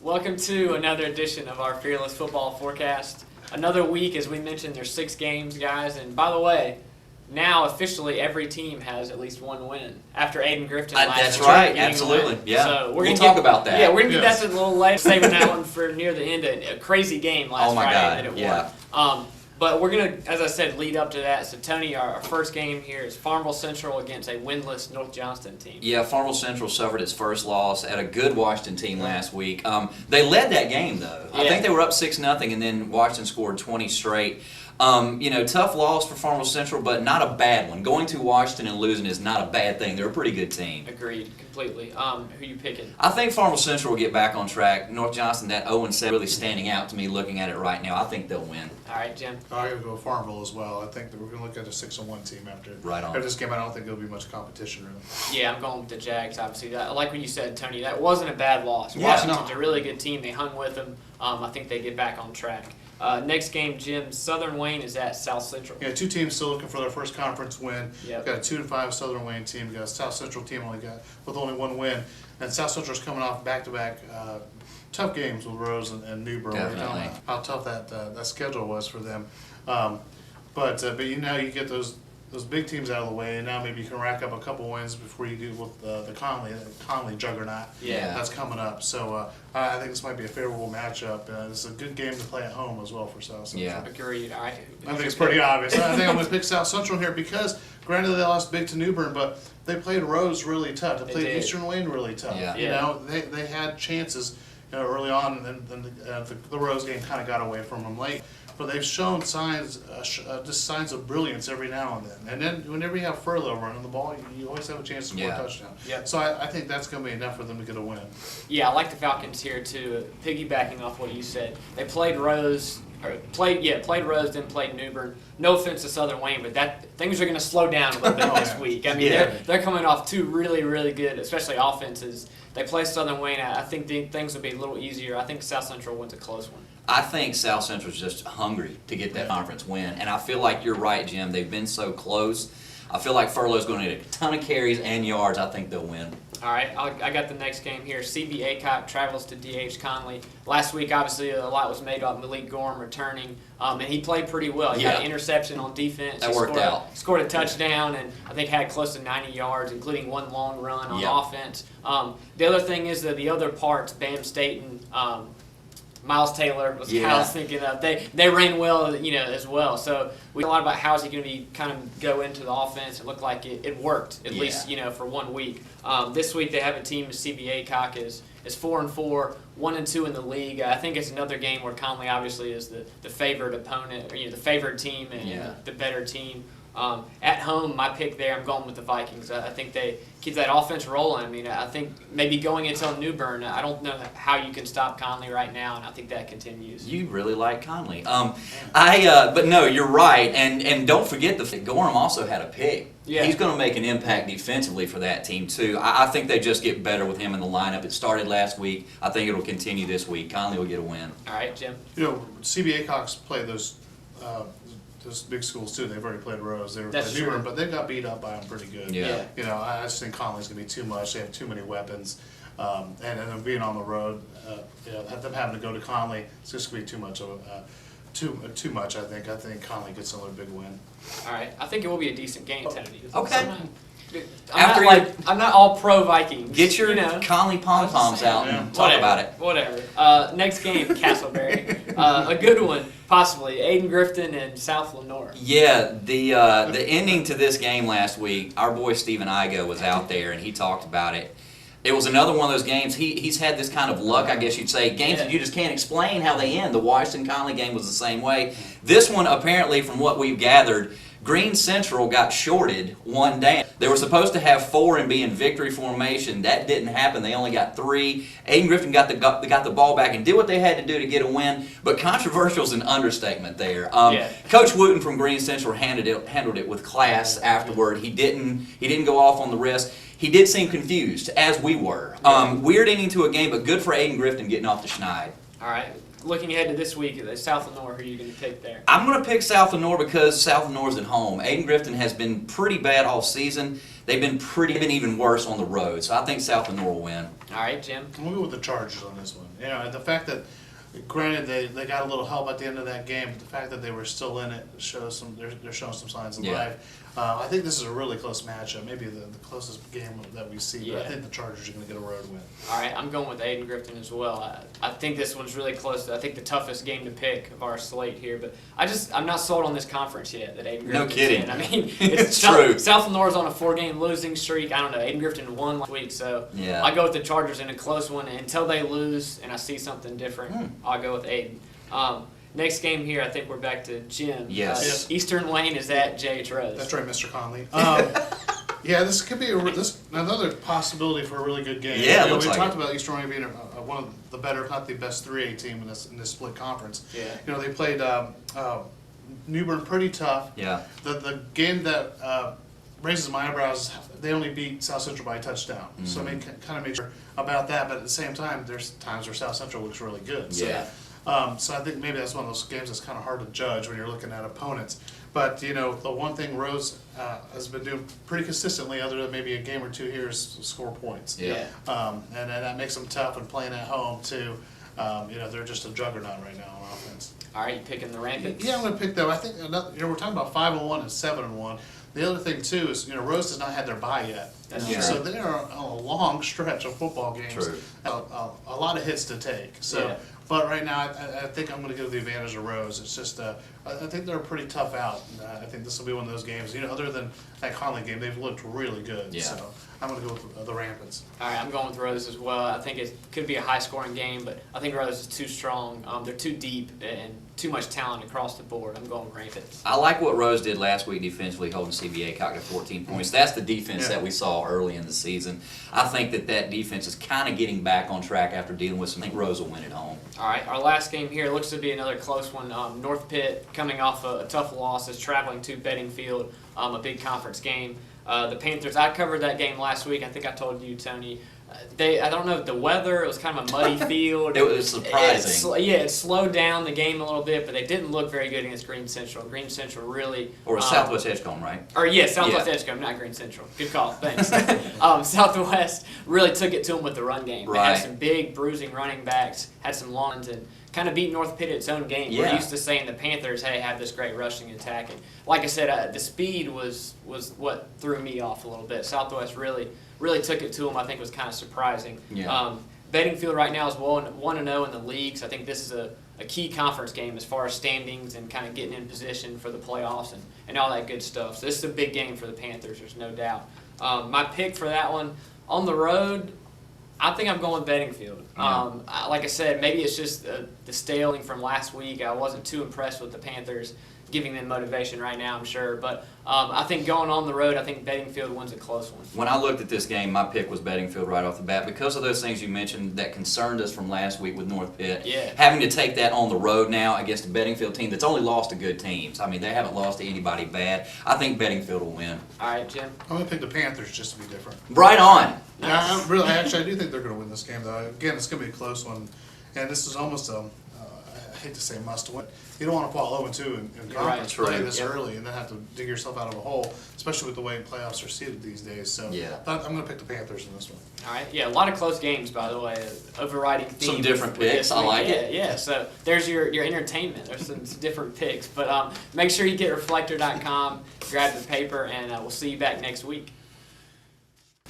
Welcome to another edition of our Fearless Football Forecast. Another week, as we mentioned, there's 6 games, guys. And by the way, now officially every team has at least one win after Ayden-Grifton last That's week. right, absolutely. Yeah, So we'll talk about that. Yeah, we're going to get that a little later, saving that one for near the end. A crazy game last Friday that it won. But we're going to, as I said, lead up to that. So, Tony, our first game here is Farmville Central against a winless North Johnston team. Yeah, Farmville Central suffered its first loss at a good Washington team last week. They led that game, though. I think they were up 6-0, and then Washington scored 20 straight. Tough loss for Farmville Central, but not a bad one. Going to Washington and losing is not a bad thing. They're a pretty good team. Agreed, completely. Who you picking? I think Farmville Central will get back on track. North Johnston, that 0-7, really standing out to me looking at it right now. I think they'll win. All right, Jim. I'm going to go Farmville as well. I think that we're going to look at a 6-1 team after this game. I don't think there'll be much competition really. Yeah, I'm going with the Jags, obviously. I like what you said, Tony. That wasn't a bad loss. Washington's a really good team. They hung with them. I think they get back on track. Next game, Jim, Southern Wayne is at South Central. Yeah, 2 teams still looking for their first conference win. Yep. Got a 2-5 Southern Wayne team. Got a South Central team with only 1 win. And South Central's coming off back-to-back tough games with Rose and New Bern. Definitely. How tough that schedule was for them. But you get those big teams out of the way, and now maybe you can rack up a couple wins before you do with the Conley juggernaut. Yeah, that's coming up. So I think this might be a favorable matchup. It's a good game to play at home as well for South Central. Yeah, agreed. All right. I think it's pretty obvious. I think I'm going to pick South Central here because, granted, they lost big to New Bern, but they played Rose really tough. They played Eastern Wayne really tough. Yeah. They had chances early on, and then the Rose game kind of got away from them late. But they've shown signs of brilliance every now and then. And then whenever you have Furlow running the ball, you always have a chance to score a touchdown. Yep. So I think that's going to be enough for them to get a win. Yeah, I like the Falcons here too. Piggybacking off what you said, they played Rose. Played Rose, then played New Bern. No offense to Southern Wayne, but things are going to slow down a little bit this week. I mean, they're coming off 2 really, really good, especially offenses. They play Southern Wayne. I think things will be a little easier. I think South Central wins a close one. I think South Central's just hungry to get that conference win, and I feel like you're right, Jim. They've been so close. I feel like Furlow's going to need a ton of carries and yards. I think they'll win. All right, I got the next game here. CB Aycock travels to D.H. Conley. Last week, obviously, a lot was made about Malik Gorham returning, and he played pretty well. He got an interception on defense. That worked out. Scored a touchdown, and I think had close to 90 yards, including 1 long run on offense. The other thing is that the other parts, Bam Staten, Miles Taylor was how I was thinking of. They ran well, as well. So we talked a lot about how is he going to be kind of go into the offense. It looked like it worked at least for 1 week. This week they have a team. CB Aycock is 4-4, 1-2 in the league. I think it's another game where Conley obviously is the favored opponent, or the favored team and the better team. At home, my pick there, I'm going with the Vikings. I think they keep that offense rolling. I mean, I think maybe going into New Bern, I don't know how you can stop Conley right now, and I think that continues. You really like Conley. But no, you're right. And don't forget that Gorham also had a pick. Yeah. He's going to make an impact defensively for that team, too. I think they just get better with him in the lineup. It started last week. I think it'll continue this week. Conley will get a win. All right, Jim. CB Aycock's played those big schools too. They've already played Rose. They were playing New Bern, but they got beat up by them pretty good. Yeah. I just think Conley's gonna be too much. They have too many weapons, and then being on the road, them having to go to Conley, it's just gonna be too much of too much. I think Conley gets another big win. All right, I think it will be a decent game, Tony. Okay. I'm not all pro Vikings. Get your Conley pom-poms out and talk about it. Whatever. Next game, Castleberry. A good one, possibly. Ayden-Grifton and South Lenore. Yeah, the ending to this game last week, our boy Stephen Igo was out there and he talked about it. It was another one of those games. He's had this kind of luck, I guess you'd say, games that you just can't explain how they end. The Washington-Conley game was the same way. This one, apparently, from what we've gathered, Green Central got shorted 1 down. They were supposed to have 4 and be in victory formation. That didn't happen. They only got 3. Ayden-Grifton got the ball back and did what they had to do to get a win. But controversial is an understatement there. Coach Wooten from Green Central handled it with class afterward. He didn't go off on the wrist. He did seem confused, as we were. Weird ending to a game, but good for Ayden-Grifton getting off the schneid. All right. looking ahead to this week, South Lenore, who are you going to pick there? I'm going to pick South Lenore because South Lenore's at home. Ayden-Grifton has been pretty bad all season. They've been even worse on the road. So I think South Lenore will win. All right, Jim. We'll go with the Chargers on this one. You know, the fact that, granted, they got a little help at the end of that game, but the fact that they were still in it shows they're showing some signs of life. I think this is a really close matchup, maybe the closest game that we see. But I think the Chargers are going to get a road win. All right, I'm going with Ayden-Grifton as well. I think this one's really close. I think the toughest game to pick of our slate here, but I'm not sold on this conference yet. That Ayden-Grifton. No kidding. In. I mean, it's true. South Lenore's on a 4-game losing streak. I don't know. Ayden-Grifton won last week, so I go with the Chargers in a close one until they lose and I see something different. I'll go with Ayden. Next game here, I think we're back to Jim. Yes. Eastern Wayne is at J.H. Rose. That's right, Mr. Conley. Yeah, this could be another possibility for a really good game. Yeah, we like talked about Eastern Wayne being one of the better, if not the best 3A team in this split conference. Yeah. You know, they played Newbern pretty tough. Yeah. The game that raises my eyebrows, they only beat South Central by a touchdown. So I mean, kind of make sure about that, but at the same time, there's times where South Central looks really good. So, so I think maybe that's one of those games that's kind of hard to judge when you're looking at opponents. But, you know, the one thing Rose has been doing pretty consistently, other than maybe a game or two here, is score points. Yeah. And that makes them tough and playing at home, too. You know, they're just a juggernaut right now on offense. All right, you picking the Rampants? Yeah, I'm going to pick them. I think, we're talking about 5-1 and 7-1. The other thing, too, is, Rose has not had their bye yet. That's true. So they are on a long stretch of football games. True. A lot of hits to take. So, but right now, I think I'm going to give the advantage to Rose. It's just, I think they're a pretty tough out. I think this will be one of those games. Other than that Conley game, they've looked really good. Yeah. So I'm going to go with the Rampants. All right, I'm going with Rose as well. I think it could be a high-scoring game, but I think Rose is too strong. They're too deep and too much talent across the board. I'm going with Rampants. I like what Rose did last week defensively, holding CBA Cock to 14 points. That's the defense that we saw early in the season. I think that defense is kind of getting back on track after dealing with some. I think Rose will win at home. All right, our last game here looks to be another close one. North Pitt coming off a tough loss is traveling to Bedingfield, a big conference game. The Panthers, I covered that game last week. I think I told you, Tony. I don't know if the weather, it was kind of a muddy field. It was surprising. It slowed down the game a little bit, but they didn't look very good against Green Central. Green Central really... Or Southwest Edgecombe, right? Southwest Edgecombe, not Green Central. Good call, thanks. Southwest really took it to them with the run game. They had some big bruising running backs, had some lawns, and kind of beat North Pitt at its own game. We're used to saying the Panthers, hey, have this great rushing attack. And like I said, the speed was what threw me off a little bit. Southwest really took it to them. I think it was kind of surprising. Yeah. Bedingfield right now is 1-0 in the league, so I think this is a key conference game as far as standings and kind of getting in position for the playoffs and all that good stuff. So this is a big game for the Panthers, there's no doubt. My pick for that one, on the road, I think I'm going Bedingfield. Like I said, maybe it's just the staling from last week. I wasn't too impressed with the Panthers giving them motivation right now, I'm sure. But I think going on the road, I think Bedingfield wins a close one. When I looked at this game, my pick was Bedingfield right off the bat because of those things you mentioned that concerned us from last week with North Pitt. Yeah. Having to take that on the road now against a Bedingfield team that's only lost to good teams. I mean, they haven't lost to anybody bad. I think Bedingfield will win. All right, Jim? I'm going to pick the Panthers just to be different. Right on. Yeah, I do think they're going to win this game, though. Again, it's going to be a close one. And this is almost I hate to say must win. You don't want to fall 0-2 in conference play this early and then have to dig yourself out of a hole, especially with the way playoffs are seeded these days. So I'm going to pick the Panthers in this one. All right. Yeah, a lot of close games, by the way. Overriding theme. Some different picks. I like it. Yeah. So there's your entertainment. There's some different picks. But make sure you get reflector.com, grab the paper, and we'll see you back next week.